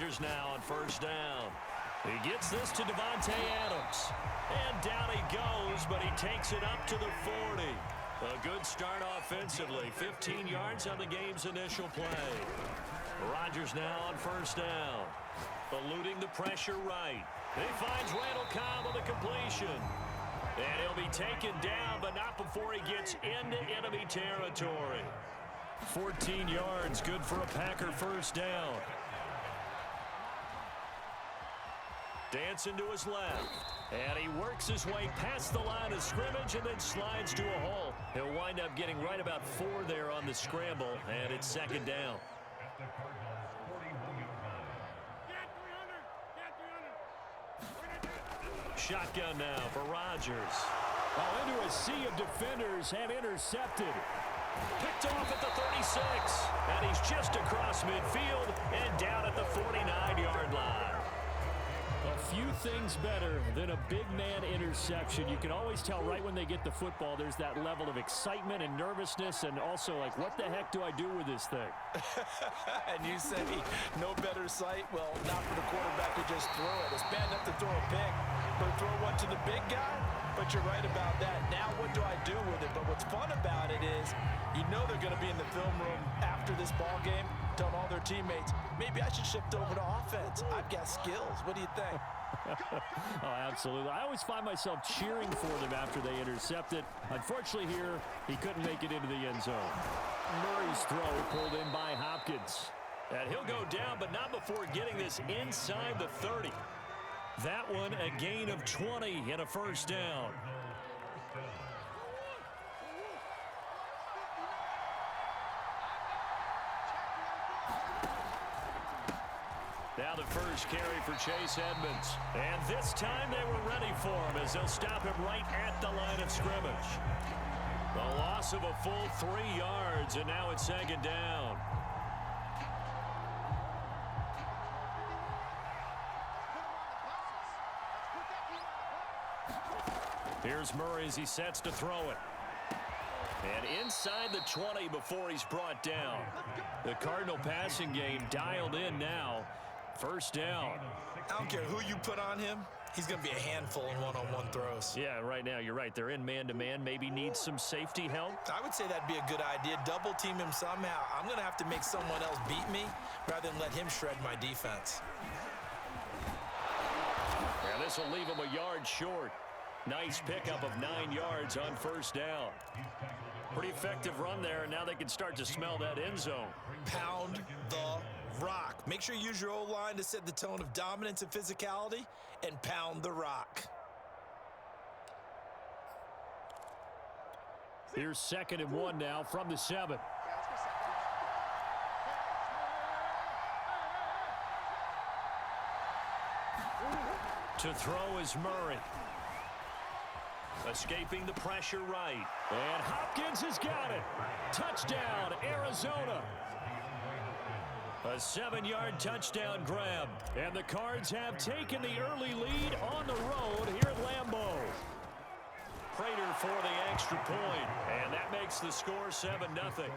Rodgers now on first down. He gets this to Devontae Adams. And down he goes, but he takes it up to the 40. A good start offensively. 15 yards on the game's initial play. Rodgers now on first down. Eluding the pressure right. He finds Randall Cobb on the completion. And he'll be taken down, but not before he gets into enemy territory. 14 yards, good for a Packer first down. Dancing to his left. And he works his way past the line of scrimmage and then slides to a hole. He'll wind up getting right about 4 there on the scramble, and it's second down. Shotgun now for Rodgers. Into a sea of defenders and intercepted. Picked off at the 36. And he's just across midfield and down at the 49-yard line. A few things better than a big man interception. You can always tell right when they get the football, there's that level of excitement and nervousness, and also like, what the heck do I do with this thing? And you say no better sight? Well, not for the quarterback to just throw it. It's bad enough to throw a pick, but throw one to the big guy? But you're right about that. Now what do I do with it? But what's fun about it is you know they're going to be in the film room after this ball game telling all their teammates, maybe I should shift over to offense. I've got skills. What do you think? Oh, absolutely. I always find myself cheering for them after they intercept it. Unfortunately here, he couldn't make it into the end zone. Murray's throw pulled in by Hopkins. And he'll go down, but not before getting this inside the 30. That one a gain of 20 and a first down. Now the first carry for Chase Edmonds. And this time they were ready for him as they'll stop him right at the line of scrimmage. The loss of a full 3 yards, and now it's second down. Here's Murray as he sets to throw it. And inside the 20 before he's brought down. The Cardinal passing game dialed in now. First down. I don't care who you put on him. He's going to be a handful in one-on-one throws. Yeah, right now you're right. They're in man-to-man. Maybe needs some safety help. I would say that'd be a good idea. Double team him somehow. I'm going to have to make someone else beat me rather than let him shred my defense. And this will leave him a yard short. Nice pickup of 9 yards on first down. Pretty effective run there, and now they can start to smell that end zone. Pound the rock. Make sure you use your O-line to set the tone of dominance and physicality, and pound the rock. Here's 2nd and 1 now from the 7. To throw is Murray. Escaping the pressure right. And Hopkins has got it. Touchdown, Arizona. A 7-yard touchdown grab. And the Cards have taken the early lead on the road here at Lambeau. Prater for the extra point. And that makes the score 7-0.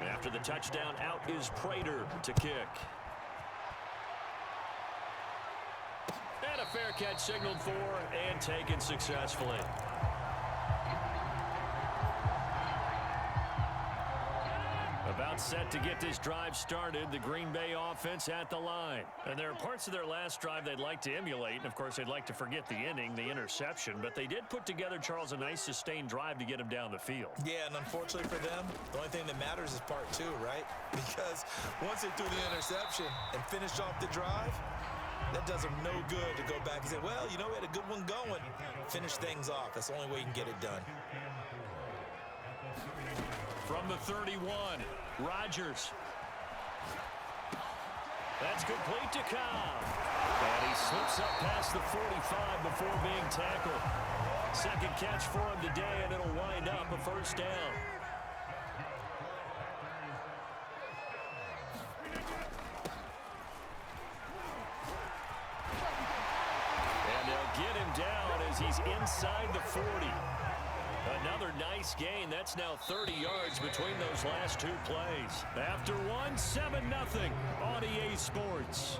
After the touchdown, out is Prater to kick. And a fair catch signaled for and taken successfully. About set to get this drive started. The Green Bay offense at the line. And there are parts of their last drive they'd like to emulate. And, of course, they'd like to forget the inning, the interception. But they did put together, Charles, a nice sustained drive to get him down the field. Yeah, and unfortunately for them, the only thing that matters is part 2, right? Because once they threw the interception and finished off the drive, that does them no good to go back and say, well, you know, we had a good one going. Finish things off. That's the only way you can get it done. From the 31, Rodgers. That's complete to Cobb. And he slips up past the 45 before being tackled. Second catch for him today, and it'll wind up a first down. And they'll get him down as he's inside the 40. Another nice gain. That's now 30 yards between those last two plays. After one, 7-0 on EA Sports.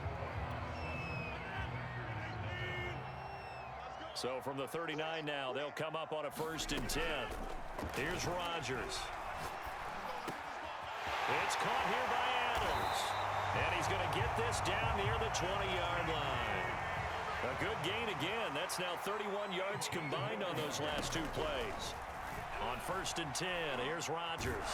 So from the 39 now, they'll come up on a 1st and 10. Here's Rodgers. It's caught here by Adams. And he's going to get this down near the 20-yard line. A good gain again. That's now 31 yards combined on those last two plays. On 1st and 10, here's Rodgers.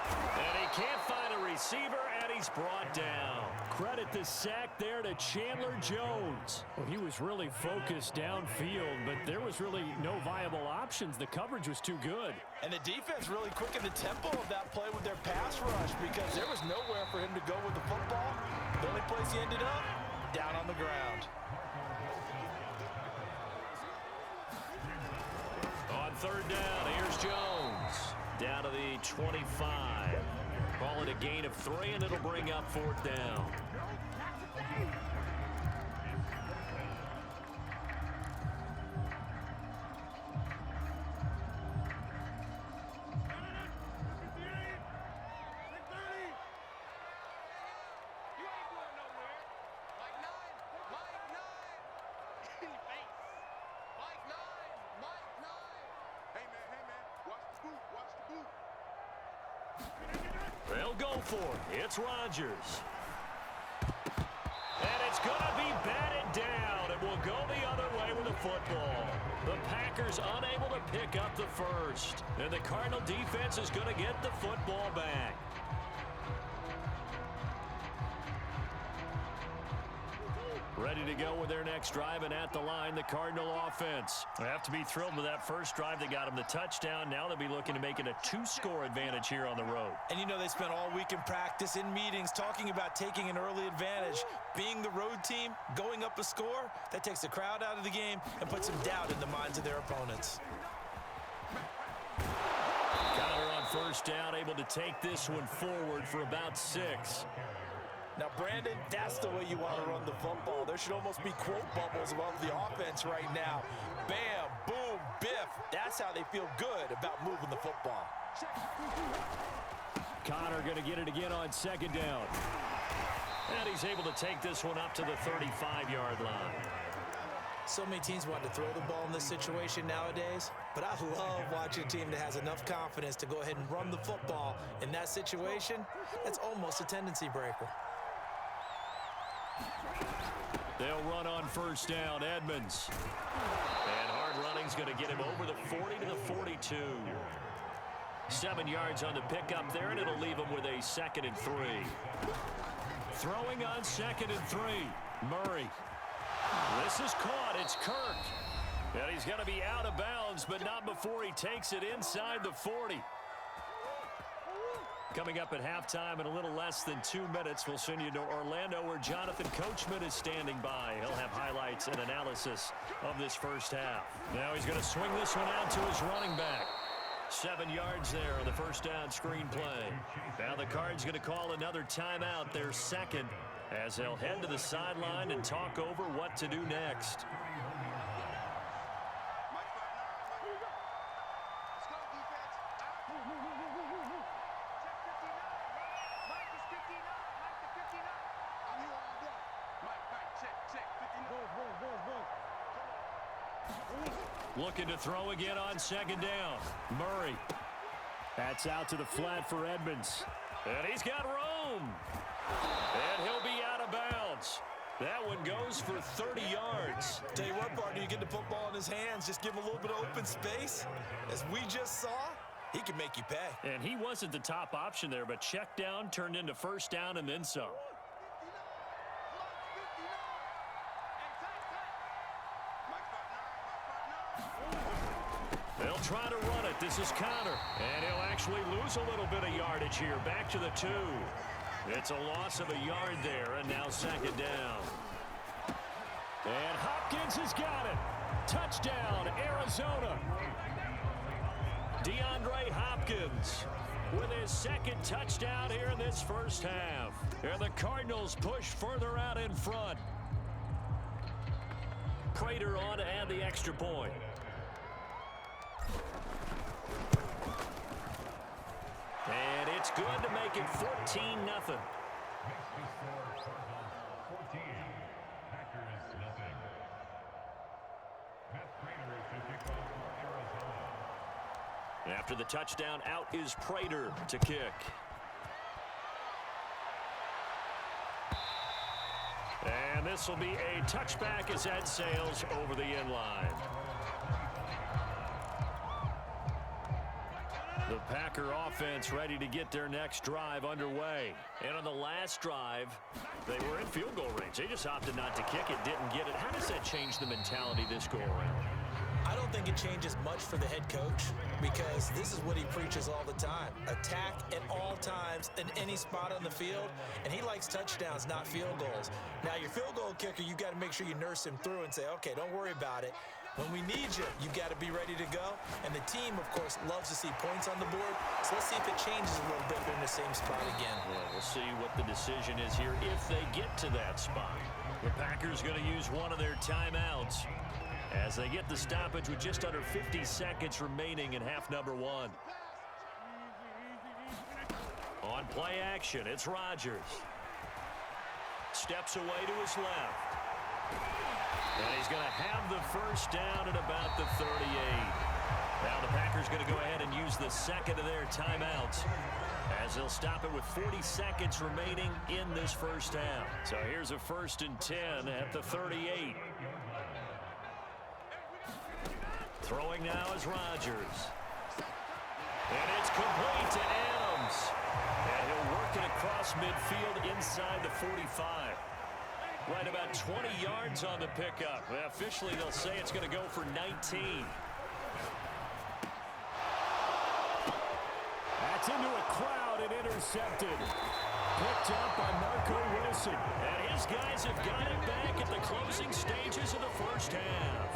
And he can't find a receiver, and he's brought down. Credit the sack there to Chandler Jones. Well, he was really focused downfield, but there was really no viable options. The coverage was too good. And the defense really quickened the tempo of that play with their pass rush because there was nowhere for him to go with the football. The only place he ended up, down on the ground. On 3rd down, here's Jones. Down to the 25. Call it a gain of 3, and it'll bring up 4th down. They'll go for it. It's Rodgers. And it's going to be batted down. It will go the other way with the football. The Packers unable to pick up the first. And the Cardinal defense is going to get the football back. Ready to go with their next drive, and at the line, the Cardinal offense. They have to be thrilled with that first drive that got them the touchdown. Now they'll be looking to make it a 2-score advantage here on the road. And you know they spent all week in practice, in meetings, talking about taking an early advantage. Being the road team, going up a score, that takes the crowd out of the game and puts some doubt in the minds of their opponents. Connor on 1st down, able to take this one forward for about 6. Now, Brandon, that's the way you want to run the football. There should almost be quote bubbles above the offense right now. Bam, boom, biff. That's how they feel good about moving the football. Connor going to get it again on 2nd down. And he's able to take this one up to the 35-yard line. So many teams want to throw the ball in this situation nowadays, but I love watching a team that has enough confidence to go ahead and run the football. In that situation, that's almost a tendency breaker. They'll run on 1st down, Edmonds. And hard running's going to get him over the 40 to the 42. 7 yards on the pickup there, and it'll leave him with a 2nd and 3. Throwing on 2nd and 3, Murray. This is caught. It's Kirk. And he's going to be out of bounds, but not before he takes it inside the 40. Coming up at halftime in a little less than 2 minutes, we'll send you to Orlando where Jonathan Coachman is standing by. He'll have highlights and analysis of this first half. Now he's going to swing this one out to his running back. 7 yards there on the 1st down screen play. Now the Cards going to call another timeout, their 2nd, as they'll head to the sideline and talk over what to do next. Looking to throw again on 2nd down. Murray. That's out to the flat for Edmonds. And he's got room. And he'll be out of bounds. That one goes for 30 yards. Tell you what, partner, you get the football in his hands, just give him a little bit of open space. As we just saw, he can make you pay. And he wasn't the top option there, but check down turned into 1st down and then some. They'll try to run it. This is Connor. And he'll actually lose a little bit of yardage here. Back to the 2. It's a loss of a yard there, and now 2nd down. And Hopkins has got it. Touchdown, Arizona. DeAndre Hopkins with his 2nd touchdown here in this first half. And the Cardinals push further out in front. Prater on to add the extra point. And it's good to make it 14-0. After the touchdown, out is Prater to kick. And this will be a touchback as that sails over the end line. The Packer offense ready to get their next drive underway. And on the last drive, they were in field goal range. They just opted not to kick it, didn't get it. How does that change the mentality this go around? I don't think it changes much for the head coach because this is what he preaches all the time. Attack at all times in any spot on the field, and he likes touchdowns, not field goals. Now, your field goal kicker, you got to make sure you nurse him through and say, okay, don't worry about it. When we need you, you got to be ready to go. And the team, of course, loves to see points on the board. So let's see if it changes a little bit. They're in the same spot again. Well, we'll see what the decision is here if they get to that spot. The Packers going to use one of their timeouts as they get the stoppage with just under 50 seconds remaining in half number one. On play action, it's Rodgers. Steps away to his left. And he's going to have the first down at about the 38. Now the Packers going to go ahead and use the second of their timeouts as they'll stop it with 40 seconds remaining in this first half. So here's a 1st and 10 at the 38. Throwing now is Rodgers. And it's complete to Adams. And he'll work it across midfield inside the 45. Right about 20 yards on the pickup. Well, officially, they'll say it's going to go for 19. That's into a crowd and intercepted. Picked up by Marco Wilson. And his guys have got it back at the closing stages of the first half.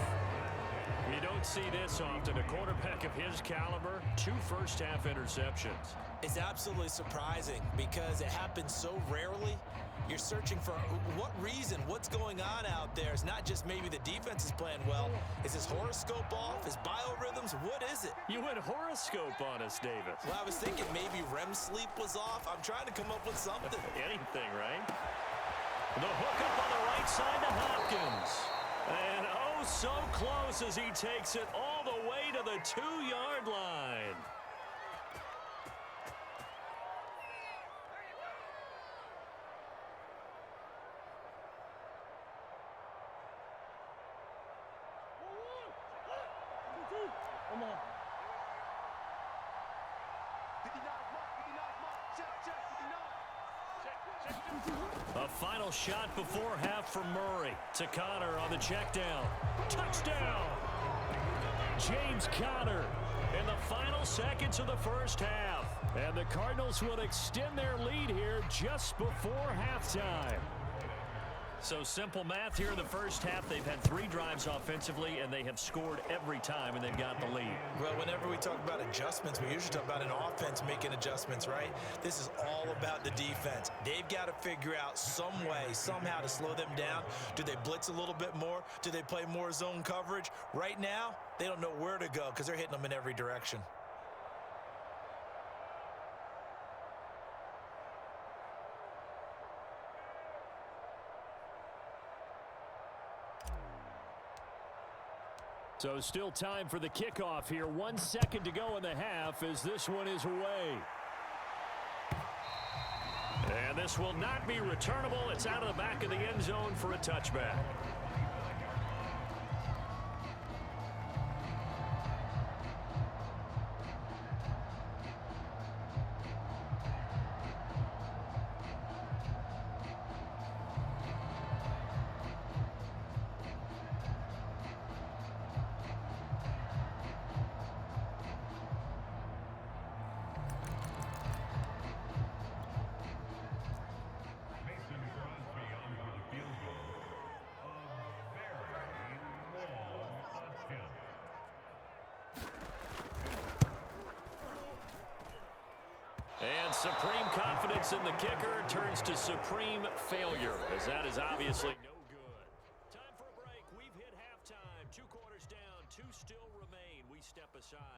You don't see this often. A quarterback of his caliber, 2 first-half interceptions. It's absolutely surprising because it happens so rarely. You're searching for what reason, what's going on out there. It's not just maybe the defense is playing well. Is his horoscope off? His biorhythms? What is it? You went horoscope on us, Davis. Well, I was thinking maybe REM sleep was off. I'm trying to come up with something. Anything, right? The hookup on the right side to Hopkins. And oh, so close as he takes it all the way to the 2-yard line. Come on. A final shot before half from Murray. To Connor on the check down. Touchdown! James Conner in the final seconds of the first half. And the Cardinals will extend their lead here just before halftime. So simple math here in the first half. They've had 3 drives offensively, and they have scored every time, and they've got the lead. Well, whenever we talk about adjustments, we usually talk about an offense making adjustments, right? This is all about the defense. They've got to figure out some way, somehow to slow them down. Do they blitz a little bit more? Do they play more zone coverage? Right now, they don't know where to go because they're hitting them in every direction. So still time for the kickoff here. 1 second to go in the half as this one is away. And this will not be returnable. It's out of the back of the end zone for a touchback. And supreme confidence in the kicker turns to supreme failure, as that is obviously no good. Time for a break. We've hit halftime. 2 quarters down, 2 still remain. We step aside.